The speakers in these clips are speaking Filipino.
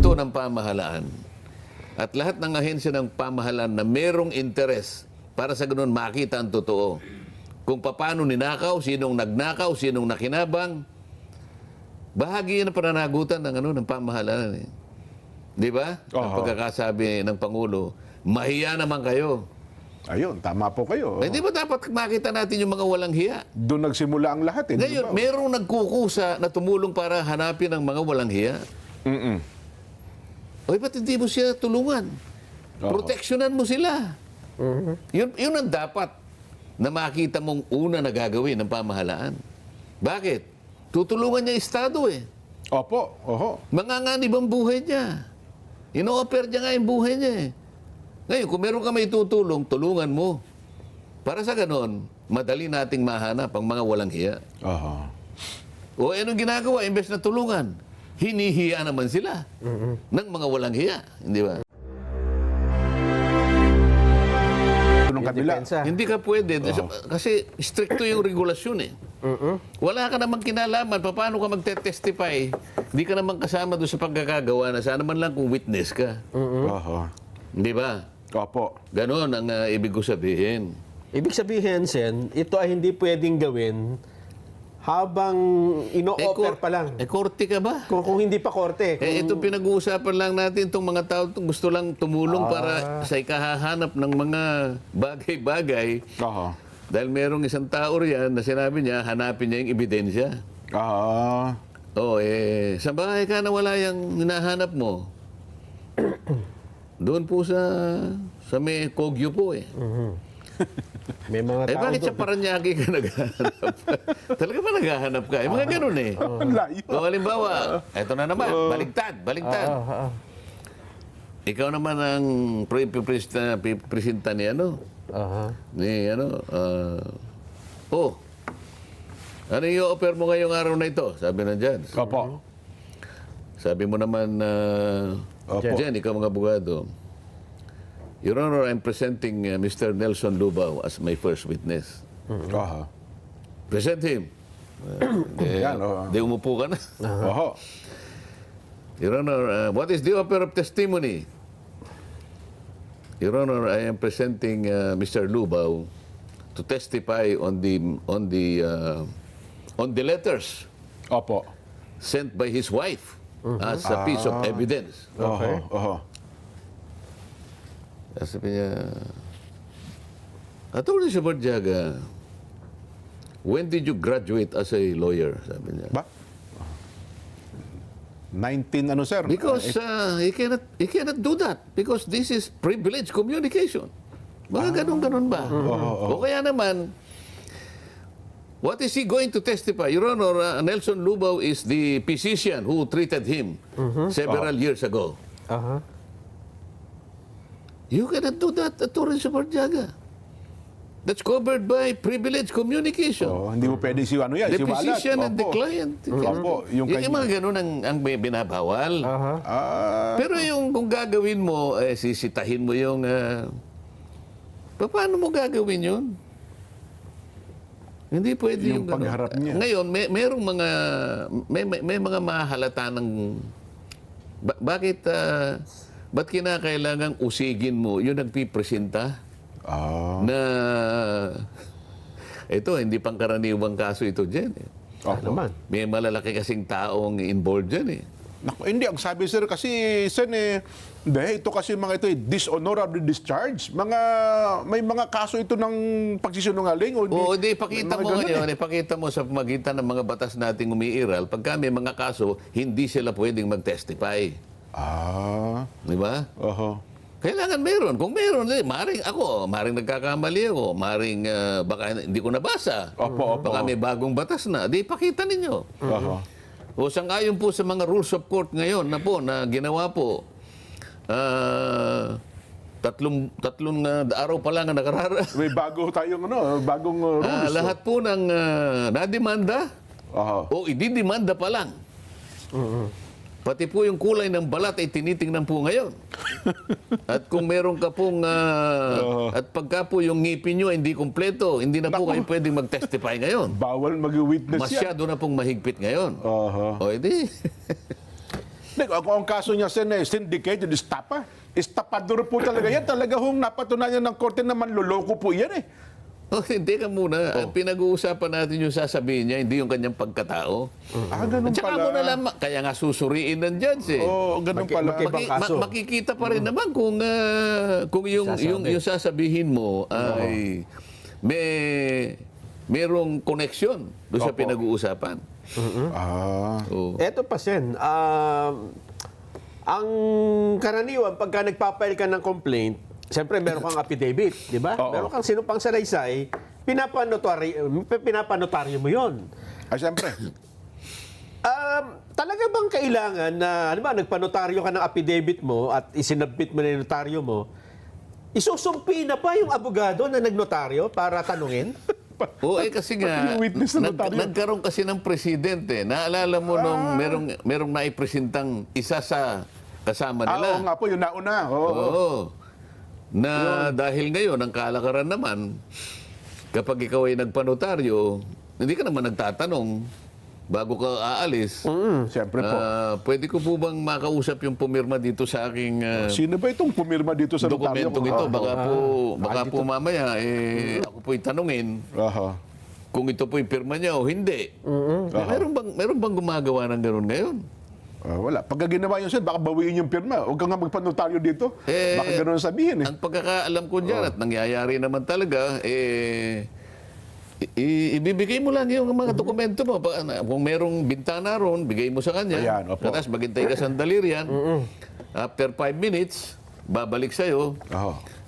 ito ng pamahalaan at lahat ng ahensya ng pamahalaan na merong interes para sa ganun makita ang totoo. Kung paano ninakaw, sinong nagnakaw, sinong nakinabang, bahagi yan ng pananagutan ng pamahalaan. Eh. Di ba? Ang pagkakasabi ng Pangulo, mahiya naman kayo. Ayun, tama po kayo. Hindi ba dapat makita natin yung mga walang hiya? Doon nagsimula ang lahat. Eh, Ngayon, merong nagkukusa na tumulong para hanapin ang mga walang hiya. O ba't hindi mo siya tulungan? Proteksyonan mo sila. Yun ang dapat na makita mong una na gagawin ng pamahalaan. Bakit? Tutulungan niya Estado eh. Opo, Manganganib ang buhay niya. Ino-offer niya nga yung buhay niya eh. Ngayon, kung meron ka may tutulong, tulungan mo. Para sa ganon, madali nating mahanap ang mga walang hiya. O anong ginagawa? Imbes na tulungan, hinihiya naman sila ng mga walang hiya. Hindi ba? Hindi ka pwede. Kasi stricto yung regulasyon eh. Wala ka namang kinalaman. Paano ka magte-testify? Hindi ka naman kasama doon sa pagkakagawa na sana man lang kung witness ka. Hindi ba? Opo. Ganon ang ibig ko sabihin. Ibig sabihin, Sen, ito ay hindi pwedeng gawin habang ino-offer pa lang. Korte ka ba? Kung hindi pa korte. Ito pinag-uusapan lang natin itong mga tao gusto lang tumulong para sa ikahahanap ng mga bagay-bagay. Dahil merong isang tao riyan na sinabi niya, hanapin niya yung ebidensya. Sa bahay ka na wala yung hinahanap mo. Doon po sa may Kogyo po eh. May mga tao bakit sa Paranaque ka naghahanap? Talaga ba naghahanap ka? Mga ganun eh. O halimbawa, eto na naman, baligtad. Ikaw naman ang presenta ni ano? Ano yung offer mo ngayong araw na ito? Sabi ng judge. Opo. Sabi mo naman, Jen, ikaw mga abogado, Your Honor, I'm presenting Mr. Nelson Lubao as my first witness. Present him. Di umupo ka na. Your Honor, what is the offer of testimony? Your Honor, I am presenting Mr. Lubao to testify on the letters sent by his wife as a piece of evidence. Sabi niya, Atty. Subarjaga, when did you graduate as a lawyer? Sabi niya. 19 ano, sir? Because he cannot do that because this is privileged communication. Mga ganun-ganun ba? O kaya naman, what is he going to testify? Your Honor, Nelson Lubao is the physician who treated him several years ago. You cannot do that, Atty. Subarjaga. That's covered by privileged communication. Hindi mo pwede si ano yan, The si Walat. physician and the client. Yung mga ganun ang binabawal. Pero yung kung gagawin mo, sisitahin mo yung... paano mo gagawin yun? Hindi pwede yung pagharap niya. Ngayon, merong mga... May mga mahalata ng... Bakit... ba't kinakailangang usigin mo yung nagpipresenta? Na ito, hindi pangkaraniwang kaso ito dyan. May malalaki kasing taong involved dyan eh. Hindi, ang sabi sir kasi, Sen, ito kasi mga ito dishonorable discharge. May mga kaso ito ng pagsisinungaling. Hindi, ipakita mo ngayon, ipakita mo sa pamagitan ng mga batas nating umiiral, pagka may mga kaso, hindi sila pwedeng mag-testify. Di ba? Kailangan meron. Kung meron, maring nagkakamali ako, maring baka hindi ko nabasa. Baka may bagong batas na. Di ipakita ninyo. O sangayon po sa mga rules of court ngayon na ginawa po, tatlong araw pa lang ang nakarara. May bago tayong bagong rules. Lahat po ng nademanda o ididemanda pa lang. Pati po yung kulay ng balat ay tinitingnan po ngayon. At kung meron ka pong... at pagka po yung ngipin nyo hindi kumpleto, hindi na po kayo pwedeng mag-testify ngayon. Bawal mag-witness yan. Masyado na pong mahigpit ngayon. O edi... Kung ang kaso niya, Sen, syndicated, estapador po talaga yan. Talaga hong napatunayan ng korte na manloloko po yan eh. Oh, hindi ka muna. Ang pinag-uusapan natin yung sasabihin niya, hindi yung kanyang pagkatao. Ganun At saka pala. mo na lang, kaya nga susuriin ng judge eh. Ganun pala. Ibang kaso. Makikita pa rin naman kung yung sasabihin mo ay merong koneksyon doon sa pinag-uusapan. Oh. Eto pa, Sen. Ang karaniwan, pagka nagpapail ka ng complaint, siyempre meron kang affidavit, di ba? Oo. Meron kang sinumpang salaysay, pinapanotaryo mo yon. Ay, siyempre. Talaga bang kailangan na, ano ba, nagpanotaryo ka ng affidavit mo at isinabit mo na yung notaryo mo, isusumpi na pa yung abogado na nagnotaryo para tanungin? Oo, kasi nga, Pati yung witness na notaryo. nagkaroon kasi ng presidente. Naalala mo nung merong naipresentang isa sa kasama nila. Oo nga po, yun nauna. Oo. Na dahil ngayon, ang kalakaran naman, kapag ikaw ay nagpanotaryo, hindi ka naman nagtatanong bago ka aalis. Siyempre po. Pwede ko po bang makausap yung pumirma dito sa aking Sino ba itong pumirma dito sa notaryo? dokumentong ito? Baka po mamaya, ako po'y tanungin kung ito po'y pirma niya o hindi. Meron bang gumagawa ng gano'n ngayon? Wala. Pagka ginawa yun, Sen, baka bawiin yung pirma. Huwag ka nga magpanotaryo dito. Baka gano'n sabihin eh. Ang pagkakaalam ko dyan at nangyayari naman talaga, ibibigay mo lang yung mga dokumento mo. Kung merong bintana ron, bigay mo sa kanya. Ayan, opo. Tapos maghintay ka sandali riyan. After 5 minutes, babalik sa'yo.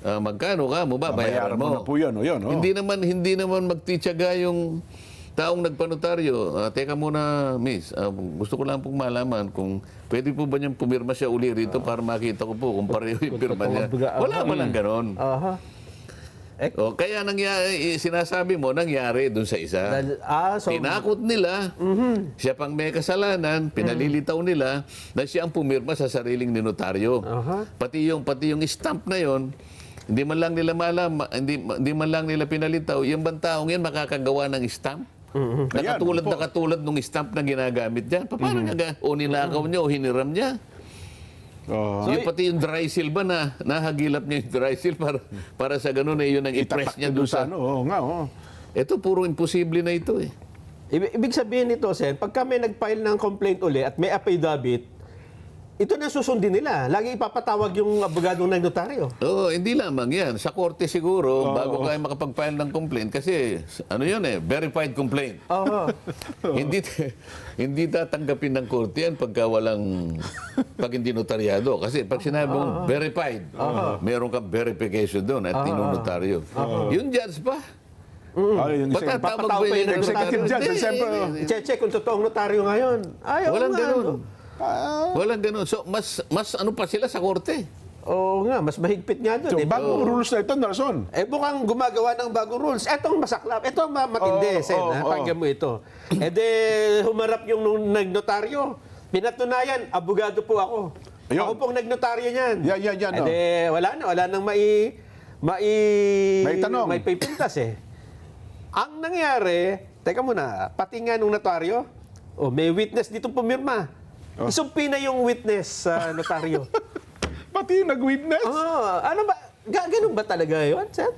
Magkano ka mo ba? Bayaran mo. na po yun. Hindi naman magtityaga yung taong nagpanotaryo. Teka muna, miss. Gusto ko lang pong malaman kung pwede po ba niyang pumirma siya uli rito para makita ko po kung pareho yung pirma niya. Wala ba lang ganon? Kaya sinasabi mo, nangyari dun sa isa. Tinakot nila, siya pang may kasalanan, pinalilitaw nila na siya ang pumirma sa sariling notaryo. Pati yung stamp na yon, hindi man lang nila malaman, hindi man lang nila pinalitaw, yung bang taong yan makakagawa ng stamp? Nakatulad nung stamp na ginagamit dyan. Paano nga? O ninakaw niya o hiniram niya? Yung pati yung dry seal ba na nahagilap niya yung dry seal para sa ganun yun ang i-press niya doon sa... Ito puro imposible na ito eh. Ibig sabihin nito, Sen, pagka may nag-file ng complaint uli at may affidavit, ito na susundin nila. Lagi ipapatawag yung abogadong nagnotaryo. Oo, hindi lamang yan. Sa korte siguro, bago kayo makapag-file ng complaint, kasi ano yun verified complaint. Hindi tatanggapin ng korte yan pag hindi notaryado. Kasi pag sinabi mong verified, meron kang verification doon at tinunotaryo. Yung judge pa, ba't tatawag ba yung executive judge? Check kung totoong notaryo ngayon. Walang ganun. Walang ganun. So, mas ano pa sila sa korte. Oo nga, mas mahigpit nga doon. Bagong rules na ito, Nelson. Mukhang gumagawa ng bagong rules. Etong masaklap. Ito matindi, Sen. Pakinggan mo ito. Humarap yung nagnotaryo. Pinatunayan, abogado po ako. Ayun. Ako pong nagnotaryo niyan. Yan. Wala nang tanong. may pipintas eh. Ang nangyari, teka muna, pati nga nung notaryo, may witness dito pumirma. Isumpi na yung witness sa notaryo. Pati yung nag-witness? Ano ba? Ganun ba talaga yun, Sen?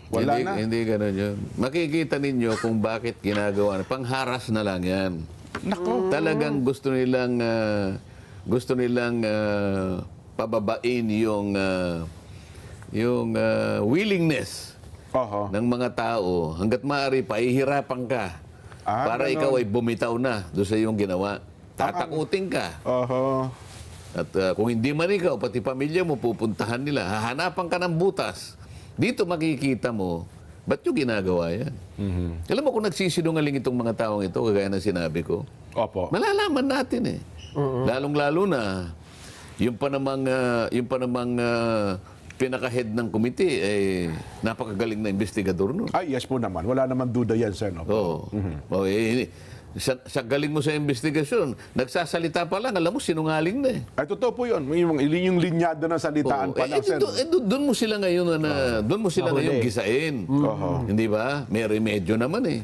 Wala na. Hindi ganun yun. Makikita ninyo kung bakit ginagawa. Pangharas na lang yan. Nako. Talagang gusto nilang pababain yung willingness ng mga tao hanggat maaari pahihirapan ka para ganun. ikaw ay bumitaw na doon sa iyong ginawa. Tatakutin ka. At kung hindi man ikaw, pati pamilya mo, pupuntahan nila. Hahanapan ka ng butas. Dito makikita mo, ba't yung ginagawa yan? Alam mo kung nagsisinungaling itong mga taong ito, kagaya ng sinabi ko, malalaman natin eh. Lalong-lalo na, yung pa namang pinaka-head ng komite, napakagaling na investigador nun. Yes po naman. Wala naman duda yan, Sen. Sa galing mo sa investigasyon, nagsasalita pa lang, alam mo, sinungaling na eh. Ay, totoo po yun. Yung linyado ng salitaan pa lang, Sen. Doon mo sila ngayon gisain. Hindi ba? May remedyo naman eh.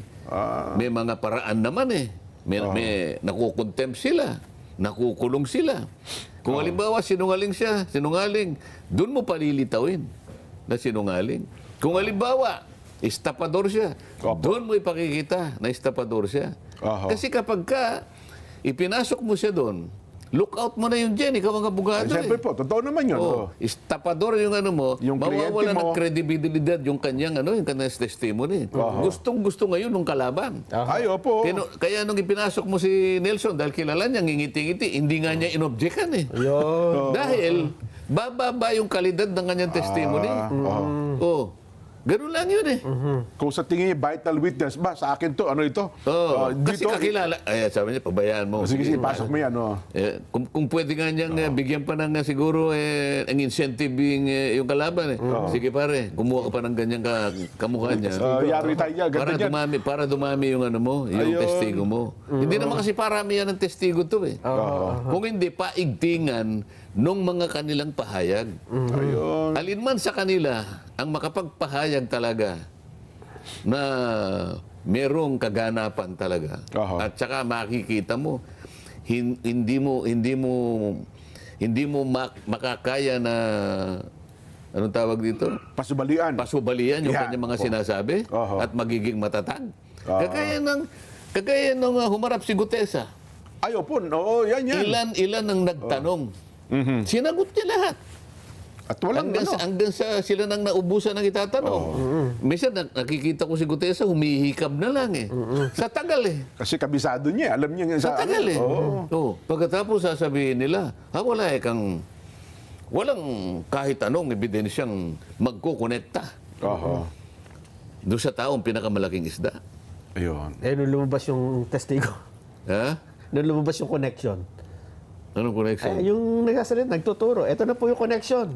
May mga paraan naman eh. May nakukontempt sila. nakukulong sila. Kung halimbawa sinungaling, doon mo palilitawin na sinungaling. Kung halimbawa, estapador siya, doon mo ipakikita na estapador siya. Kasi kapag ipinasok mo siya doon, look out mo na yun dyan, ikaw ang abogado. Siyempre po, totoo naman yun. Estapador yung mo, Yung mawawala kliyente mo. ng kredibilidad yung kanyang testimony. Gustong-gusto ngayon ng kalaban. Ay, opo. Kaya nung ipinasok mo si Nelson, dahil kilala niya, ngingiti-ngiti, hindi nga niya inobjekan eh. Dahil, bababa yung kalidad ng kanyang testimony. Ganun lang yun eh. Kung sa tingin niya, vital witness, ba, sa akin to, ano ito? Kasi kakilala. Ay, sabi niya, pabayaan mo. Sige, pasok mo yan. Kung pwede nga niyang bigyan pa ng siguro ang incentive yung kalaban. Sige pare, kumuha ka pa ng ganyang kamukha niya. Yari tayo niya, Para ganyan. dumami, para dumami yung yung testigo mo. Hindi naman kasi parami yan ng testigo to eh. Kung hindi, paigtingan nung mga kanilang pahayag. Ayun. Alin man sa kanila ang makapagpahayag talaga na merong kaganapan talaga. At saka makikita mo hindi mo makakaya na anong tawag dito? Pasubalian. Pasubalian yung kanyang mga sinasabi at magiging matatag. Kagaya nung humarap si Gutesa. Ay, opo. Oo, yan. Ilan ang nagtanong. Sinagot niya lahat. At walang Hanggang sa sila nang naubusan ng itatanong. Minsan nakikita ko si Gutesa, humihikab na lang eh. Sa tagal eh. Kasi kabisado niya. Alam niya. Sa tagal eh. Pagkatapos sasabihin nila, wala walang kahit anong ebidensyang magkukonekta. Doon sa taong pinakamalaking isda. Ayun. Nung lumabas yung testigo. Ha? Nung lumabas yung connection. Anong connection? Yung nagsasalit, nagtuturo. Ito na po yung connection.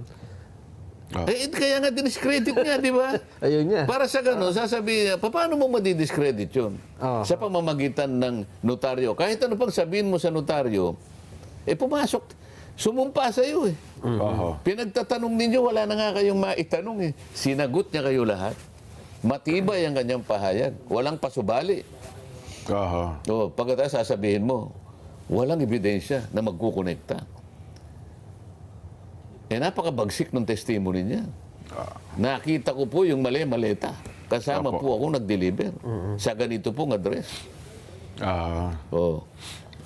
Kaya nga diniscredit niya, di ba? Ayun niya. Para sa gano'n, sasabihin niya, paano mo madidiscredit yun? Sa pamamagitan ng notaryo. Kahit ano pang sabihin mo sa notaryo, pumasok, sumumpa sa iyo eh. Pinagtatanong ninyo, wala na nga kayong maitanong eh. Sinagot niya kayo lahat. Matibay ang kanyang pahayag. Walang pasubali. Pagkatapos sasabihin mo, walang ebidensya na magkukonekta. Napakabagsik ng testimony niya. Nakita ko po yung maleta. Kasama po ako nag-deliver sa ganito pong address.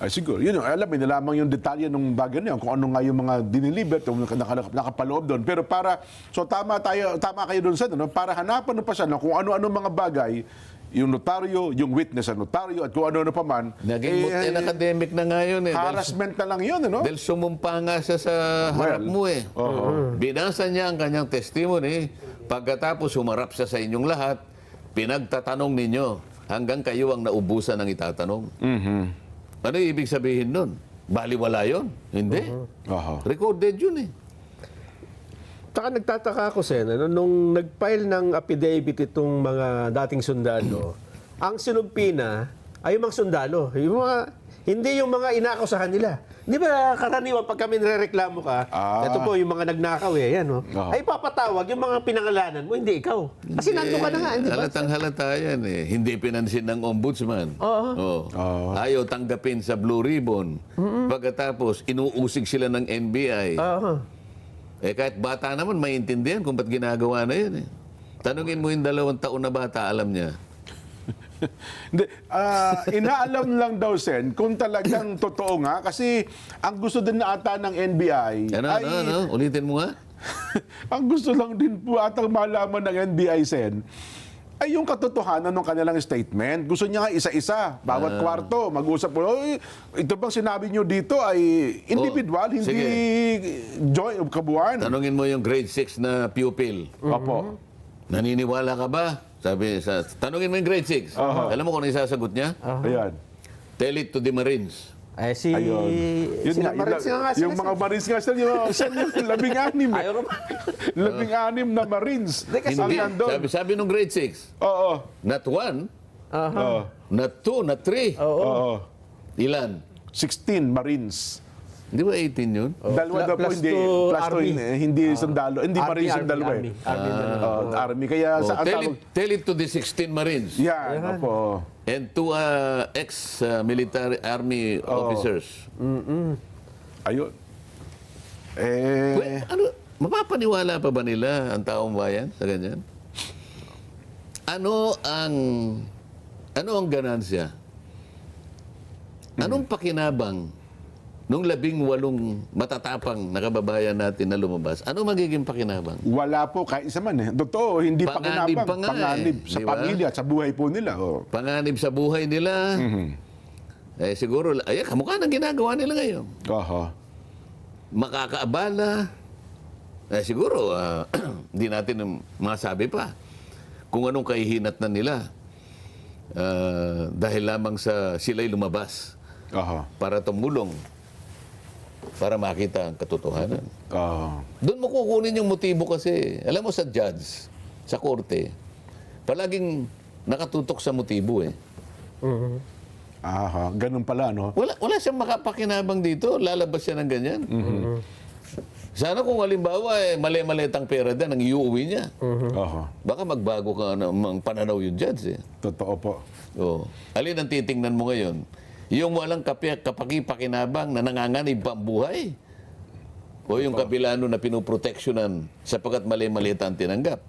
Ay, siguro. Yun, alam, nalaman yung detalye ng bagay na yun, kung ano nga yung mga diniliber, kung nakapaloob doon. Pero tama kayo doon sa, para hanapan pa siya kung ano-ano mga bagay, yung notaryo, yung witness sa notaryo, at kung ano-ano pa man. Naging academic na nga yun eh. Harassment na lang yun, ano? Dahil sumumpa nga siya sa harap mo eh. Binasa niya ang kanyang testimony. Pagkatapos humarap siya sa inyong lahat, pinagtatanong ninyo hanggang kayo ang naubusan ng itatanong. Ano ibig sabihin nun? Baliwala yun? Hindi. Recorded yun eh. Taka nagtataka ako, Sen, nung nag-file ng affidavit itong mga dating sundalo, ang sinumpi na ay yung mga sundalo. Hindi yung mga inaakusahan nila. Di ba karaniwan pag kami nirereklamo ka, ito po yung mga nagnakaw yan, ay papatawag yung mga pinangalanan mo, hindi ikaw. Kasi nandun ka na nga, di ba? Halatang halata yan eh. Hindi pinansin ng ombudsman. Ayaw tanggapin sa Blue Ribbon. Pagkatapos, inuusig sila ng NBI. Kahit bata naman, maintindihan kung ba't ginagawa na yun eh. Tanungin mo yung 2 taon na bata, alam niya. Hindi, inaalam lang daw, Sen, kung talagang totoo nga. Kasi ang gusto din na ata ng NBI Ano? Ulitin mo nga. ang gusto lang din po atang malaman ng NBI, Sen, ay yung katotohanan ng kanilang statement. Gusto niya nga isa-isa, bawat kwarto, mag-usap po. Ito bang sinabi niyo dito ay individual, hindi joint, kabuuan. Tanungin mo yung grade 6 na pupil. Opo. Naniniwala ka ba? Tanungin mo yung grade 6. Alam mo kung ano isasagot niya? Ayan. Tell it to the Marines. Ayun. Sila Marines nga sila. Yung mga Marines nga sila, yung 16 Ayaw ka ba? 16 na Marines. Hindi. Nandun. Sabi nung grade 6, Oo. not 1, Oo. not 2, not 3. Oo. Ilan? 16 Marines. Di ba 18 yun? Dalawa daw po, plus hindi. to Plus to, army. hindi sundalo. Hindi marines yung dalawa eh. Army na lang. Army. Kaya sa ang tawag... Tell it to the 16 Marines Yan, opo. and to ex-military army officers. Ayun. Mapapaniwala pa ba nila ang taong bayan sa ganyan? Ano ang ganansya? Anong pakinabang nung 18 matatapang na kababayan natin na lumabas? Ano magiging pakinabang? Wala po, kahit isa man eh. Totoo, hindi Panganib pakinabang. pa nga Panganib eh. sa Di ba? pamilya, sa buhay po nila. Oh. Panganib sa buhay nila. Eh siguro, kamukha ng ginagawa nila ngayon. Oho. Makakaabala. Eh siguro, hindi natin masabi pa kung anong kahihinat na nila dahil lamang sa sila'y lumabas Oho. para tumulong, para makita ang katotohanan. Oho. Doon mo kukunin yung motibo kasi. Alam mo sa judge, sa korte, palaging nakatutok sa motibo eh. Aha, ganun pala, no? Wala siyang makapakinabang dito, lalabas siya ng ganyan. Sana kung halimbawa mali-malitang pera din ang iuwi niya. Oho. Baka magbago ka ng pananaw yung judge eh. Totoo po. Oh. Alin ang titingnan mo ngayon? Yung walang kapakipakinabang na nanganganib pa ang buhay? O yung kabilano na pinoproteksyonan sapagkat mali-maliit ang tinanggap?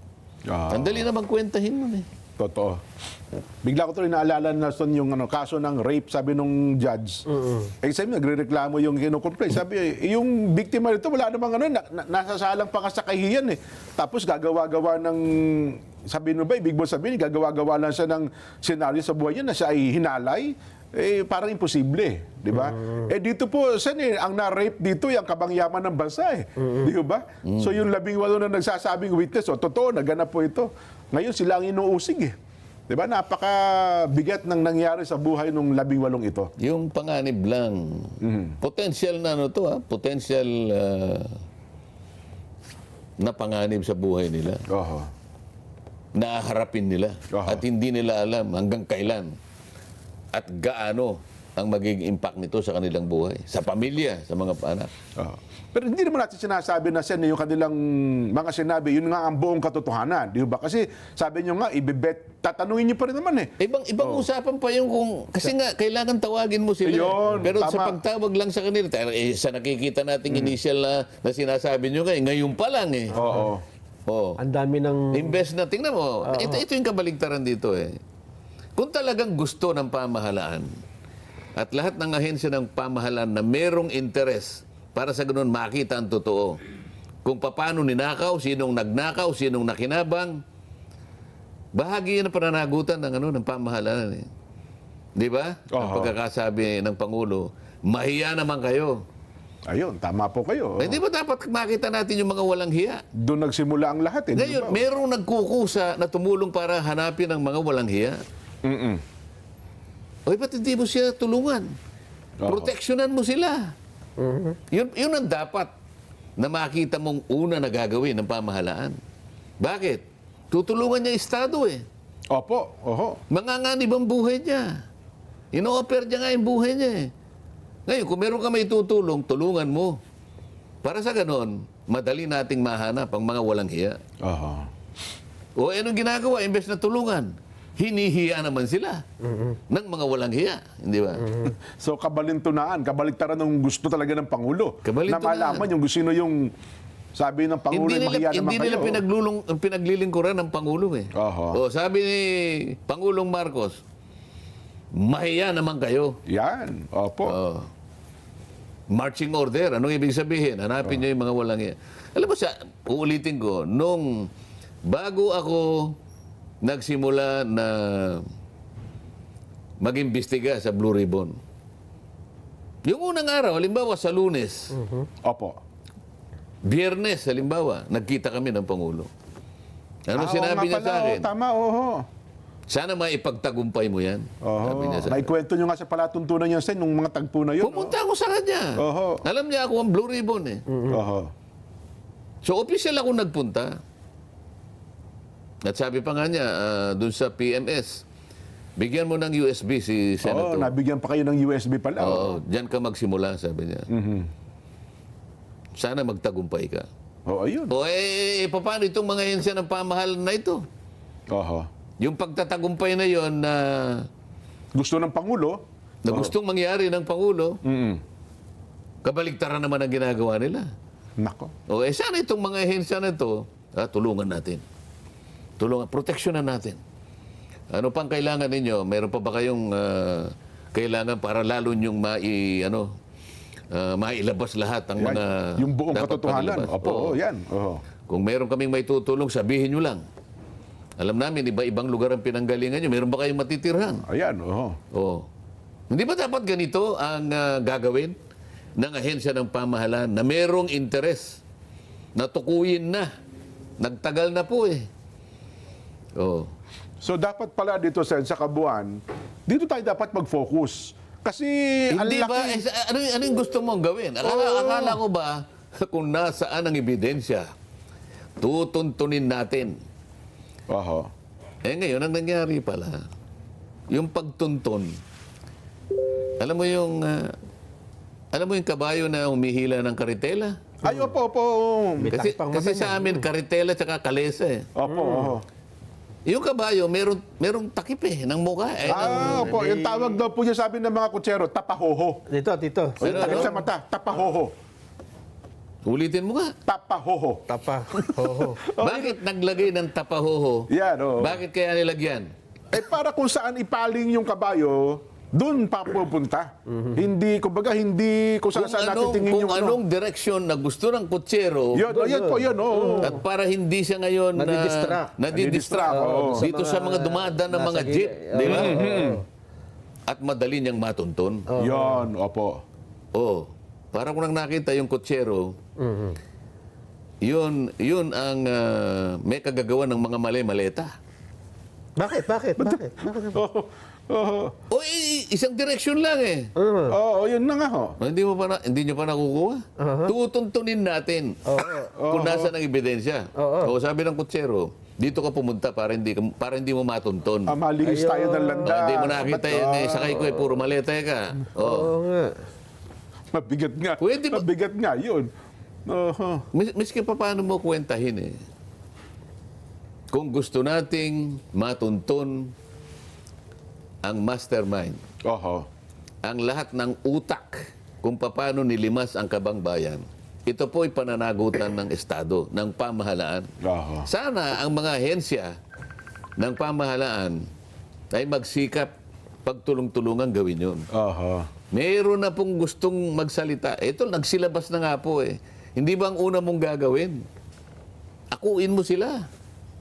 Ah. Ang dali naman kwentahin mo eh. Totoo. Bigla ko tuloy naalala na son yung kaso ng rape, sabi nung judge. Eh sabi, nagre-reklamo yung kinukomplain. Sabi, yung biktima nito, wala namang nasasalang pa nga sa kahihiyan eh. Tapos gagawa-gawa ng, sabi nung ba, ibig mo sabihin, gagawa-gawa lang siya ng senaryo sa buhay niya na siya ay hinalay. Eh, parang imposible, di ba? Eh, dito po, ang na-rape dito, yung kabangyaman ng bansa eh. Di ba? So, yung 18 na nagsasabing witness, totoo, naganap po ito. Ngayon, sila ang inuusig eh. Di ba? Napakabigat ng nangyari sa buhay ng 18 ito. Yung panganib lang. Potential na potential na panganib sa buhay nila. Oho. Naharapin nila. Aha. At hindi nila alam hanggang kailan at gaano ang magiging impact nito sa kanilang buhay, sa pamilya, sa mga anak. Oho. Pero hindi naman natin sinasabi na yung kanilang mga sinabi, yun nga ang buong katotohanan. Di ba? Kasi sabi nyo nga, tatanungin nyo pa rin naman eh. Ibang usapan pa yung kung... Kasi nga, kailangan tawagin mo sila. Ayun, Pero sa tama. pagtawag lang sa kanila, sa nakikita nating initial na sinasabi nyo ngayon pa lang eh. Oo. Oh. Ang dami ng... Invest na, tingnan mo, ito yung kabaligtaran dito eh. Kung talagang gusto ng pamahalaan at lahat ng ahensya ng pamahalaan na merong interes para sa ganun makita ang totoo, kung paano ninakaw, sinong nagnakaw, sinong nakinabang, bahagi yan ang pananagutan ng pamahalaan eh. Di ba? Ang pagkakasabi ng Pangulo, mahiya naman kayo. Ayun, tama po kayo. Hindi ba dapat makita natin yung mga walang hiya? Doon nagsimula ang lahat eh. di Ngayon, ba? merong nagkukusa na tumulong para hanapin ang mga walang hiya. Oy, ba't hindi mo siya tulungan? Proteksyonan mo sila. Yun ang dapat na makita mong una na gagawin ng pamahalaan. Bakit? Tutulungan niya Estado eh. Opo, oho. Manganganib ang buhay niya. Ino-offer niya nga yung buhay niya eh. Ngayon, kung meron ka may tutulong, tulungan mo. Para sa ganon, madali nating mahanap ang mga walang hiya. Oho. O anong ginagawa? Imbes na tulungan, hinihiya naman sila ng mga walang hiya. Hindi ba? So, kabaligtaran ng gusto talaga ng Pangulo. Kabaligtaran. Na malaman yung sino yung sabi ng Pangulo, mahiya naman Hindi nila kayo. pinaglilingkuran ng Pangulo eh. Oho. O sabi ni Pangulong Marcos, mahiya naman kayo. Yan, opo. Marching order. Anong ibig sabihin? Hanapin niyo yung mga walang hiya. Alam mo siya, uulitin ko, nung bago ako nagsimula na mag-imbestiga sa Blue Ribbon, yung unang araw, halimbawa sa Lunes, Opo. Biyernes, halimbawa, nagkita kami ng Pangulo. Ano sinabi niya sa akin? Tama, oho. Sana maipagtagumpay mo yan. Sabi niya sa akin. Naikwento nyo nga sa palatuntunan niya sa nung mga tagpo na yun. Pumunta ako sa kanya. Oho. Alam niya ako ang Blue Ribbon eh. Oho. So, official ako nagpunta. At sabi pa nga niya, dun sa PMS, bigyan mo ng USB si Oo, Senator. nabigyan pa kayo ng USB pala. Oo, diyan ka magsimula, sabi niya. sana magtagumpay ka. Oh, ayun. O paano itong mga ahensya ng pamahalaan na ito? Oho. Yung pagtatagumpay na yon na Gusto ng Pangulo. gustong mangyari ng Pangulo, kabaligtaran naman ang ginagawa nila. Nako. O sana itong mga ahensya na ito, tulungan natin. Proteksyonan natin. Ano pang kailangan ninyo? Meron pa ba kayong kailangan para lalo nyong mailabas lahat ang Yan. mga Yung buong dapat katotohanan. panilabas? Opo, Oo. yan. Oho. Kung meron kaming may tutulong, sabihin nyo lang. Alam namin, iba-ibang lugar ang pinanggalingan nyo. Meron ba kayong matitirhan? Ayan, oho. Oo. Hindi ba dapat ganito ang gagawin ng ahensya ng pamahalaan na merong interes na tukuyin na? Nagtagal na po eh. Oo. So dapat pala dito sa kabuuan, dito tayo dapat mag-focus. Kasi ang Hindi ba? laki... Ano yung gusto mong gawin? Akala ko ba kung nasaan ang ebidensya, tutuntunin natin. Oho. Ngayon, ang nangyari pala, yung pagtuntun, alam mo yung kabayo na humihila ng karitela? Ay, opo. Kasi sa amin, karitela tsaka kalesa eh. Opo, oho. Yung kabayo, merong takip eh, ng mukha. Opo. Yung tawag daw po niya sabi ng mga kutsero, tapahoho. Dito. O yung takip sa mata, tapahoho. Ulitin mo nga. Tapahoho. Tapa. Oo. Bakit naglagay ng tapahoho? Yan, oo. Bakit kaya nilagyan? Para kung saan ipaling yung kabayo, doon pa pupunta. Hindi, kumbaga, hindi kung saan natin tingin Kung yung anong direksyon na gusto ng kutsero, Yan po, yun, oo. at para hindi siya ngayon Nadidistract. nadidistract Oo. dito sa mga dumadaan ng mga nasa jeep, gilid. di ba? Oo. At madali niyang matuntun. Yan, opo. Oh, para kung nang nakita yung kutsero, yun ang may kagagawa ng mga mali-maleta. Bakit? Oo. Isang direksyon lang eh. Oo, yun na nga ho. Hindi niyo pa nakukuha? Tutuntunin natin kung nasaan ang ebidensya. O sabi ng kutsero, dito ka pumunta para hindi mo matuntun. Malingis tayo ng landa. Hindi mo nakita yun eh. Sakay ko eh, puro maleta ka. Oo nga. Mabigat nga. Pwede ba- Mabigat nga, yun. Oho. Miski pa paano mo kwentahin eh. Kung gusto nating matuntun ang mastermind, Oho. ang lahat ng utak kung paano nilimas ang kabangbayan, ito po'y pananagutan ng Estado, ng pamahalaan. Oho. Sana ang mga ahensya ng pamahalaan ay magsikap pagtulong-tulungan gawin yun. Oho. Meron na pong gustong magsalita. Ito, nagsilabas na nga po eh. Hindi ba ang una mong gagawin? Akuin mo sila.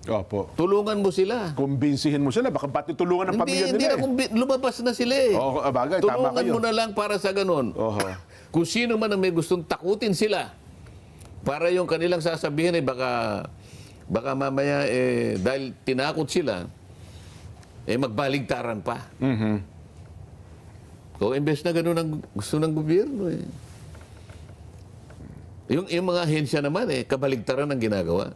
Opo. Tulungan mo sila. Kumbinsihin mo sila. Baka pati tulungan ng pamilya Hindi nila. na lumabas na sila eh. Oo, bagay, tama Tulungan kayo. mo na lang para sa ganun. Oho. Kung sino man ang may gustong takutin sila, para yung kanilang sasabihin ay baka mamaya dahil tinakot sila, magbaligtaran pa. So, imbes na ganun ang gusto ng gobyerno eh. Yung mga ahensya naman kabaligtaran ang ginagawa.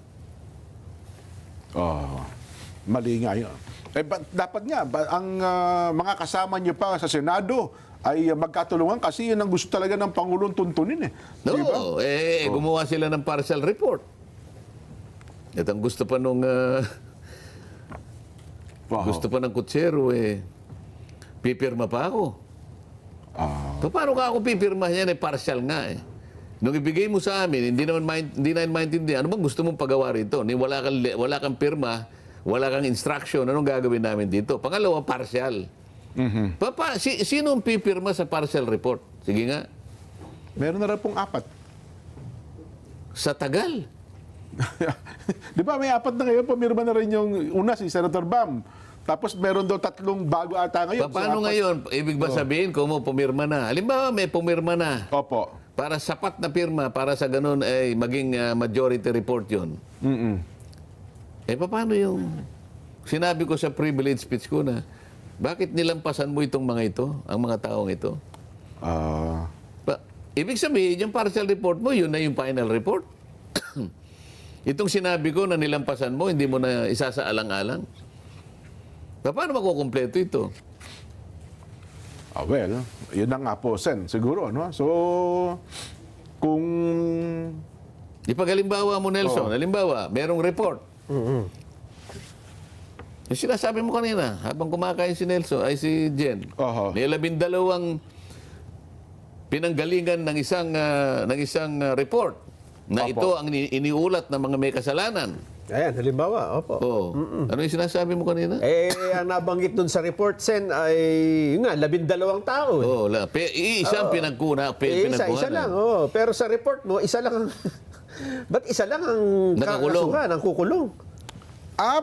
Oh, mali nga yun. Dapat nga, ang mga kasama niyo pa sa Senado ay magkatulungan kasi yun ang gusto talaga ng Pangulong tuntunin eh. No, Di ba? gumawa sila ng partial report. At ang gusto pa nung gusto pa ng kutsero pipirma pa ako. Paano ka ako pipirma yan partial nga eh. Nung ibigay mo sa amin, hindi na maintindihan. Ano bang gusto mong pagawa rito? Wala kang pirma, wala kang instruction. Anong gagawin namin dito? Pangalawa, partial. Sino ang pipirma sa partial report? Sige nga. Meron na rin pong 4. Sa tagal. Di ba may 4 na ngayon, pumirma na rin yung una si Senator Bam. Tapos meron daw 3 bago ata ngayon. Paano ngayon? Ibig ba sabihin kung mo pumirma na? Halimbawa, may pumirma na. Opo. Para sapat na pirma, para sa ganun maging majority report yun. Paano yung sinabi ko sa privilege speech ko na bakit nilampasan mo itong mga ito, ang mga taong ito? Ibig sabihin, yung partial report mo, yun na yung final report. Itong sinabi ko na nilampasan mo, hindi mo na isasaalang-alang. Paano makukumpleto ito? Well, yun na nga po, Sen, siguro. No? So, kung Ipag-halimbawa mo, Nelson. Halimbawa, merong report. Yung sinasabi mo kanina, habang kumakain si Nelson, ay si Jen, may 12 pinanggalingan ng isang report na ito ang iniulat ng mga may kasalanan. Ayan, halimbawa, opo. Oh. Ano yung sinasabi mo kanina? Ang nabanggit dun sa report, Sen, ay, yun nga, 12 tao. Oh, isang Isa lang, oh. Pero sa report mo, isa lang ang... Ba't isa lang ang Nakakulong. kakasuhan, ang kukulong?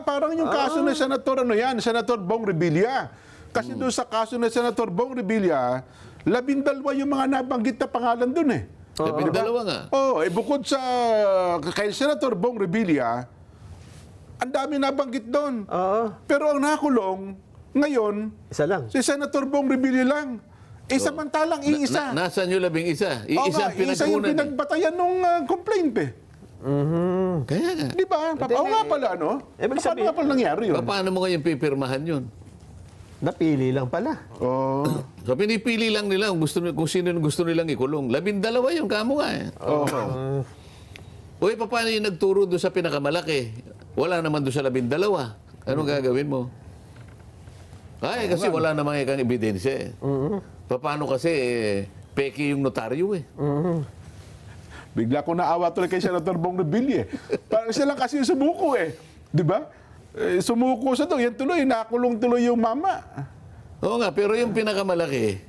Parang yung kaso ni Senator, Senator Bong Revilla. Kasi doon sa kaso ni Senator Bong Revilla, 12 yung mga nabanggit na pangalan doon eh. 12 nga. Bukod sa kay Senator Bong Revilla, ang dami nabanggit doon. Pero ang nakulong, ngayon, Isa lang. si Senator Bong Revilla lang. Samantalang iisa. Nasaan yung 11? Iisa ang Isa yung pinagkunan. pinagbatayan nung complaint eh. Kaya nga. Di ba? Oo nga pala, no? Ibig Paano sabihin- nga pala nangyari yun? Paano mo ngayon pipirmahan yun? Napili lang pala. So pinipili lang nila kung sino yung gusto nilang ikulong. 12 yung kamo nga eh. Paano yung nagturo doon sa pinakamalaki? Wala naman doon sa 12. Anong gagawin mo? Kasi wala namang ikang ebidensya eh. Paano kasi peki yung notaryo eh. Bigla ko naawa tuloy kay Senator Bong Revilla eh. Parang siya lang kasi yung sumuko eh. Di ba? Sumuko sa to. Yan tuloy, nakulong tuloy yung mama. Oo nga, pero yung pinakamalaki,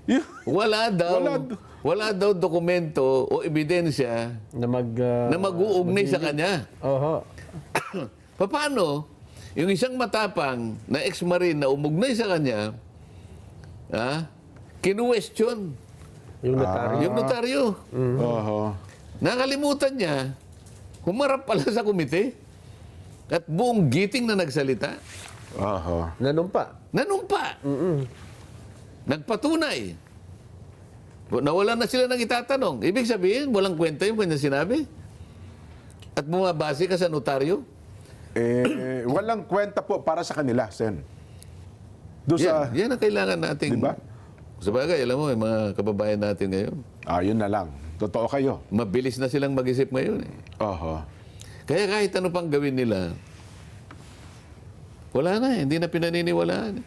wala daw dokumento o ebidensya na mag-uugnay sa kanya. Paano yung isang matapang na ex-marine na umugnay sa kanya, kinu-question Yung notaryo. yung notaryo. Nakalimutan niya, humarap pala sa komite at buong giting na nagsalita, Nanumpa. nanumpa. Nagpatunay. Nawala na sila ng itatanong. Ibig sabihin, walang kwenta yung kanya sinabi. At bumabase ka sa notaryo. Walang kwenta po para sa kanila, Sen. Doon sa... Yan ang kailangan nating... Diba? Sabagay, alam mo, yung mga kababayan natin ngayon, Yun na lang. Totoo kayo. mabilis na silang mag-isip ngayon. Kaya kahit ano pang gawin nila, wala na, hindi na pinaniniwalaan.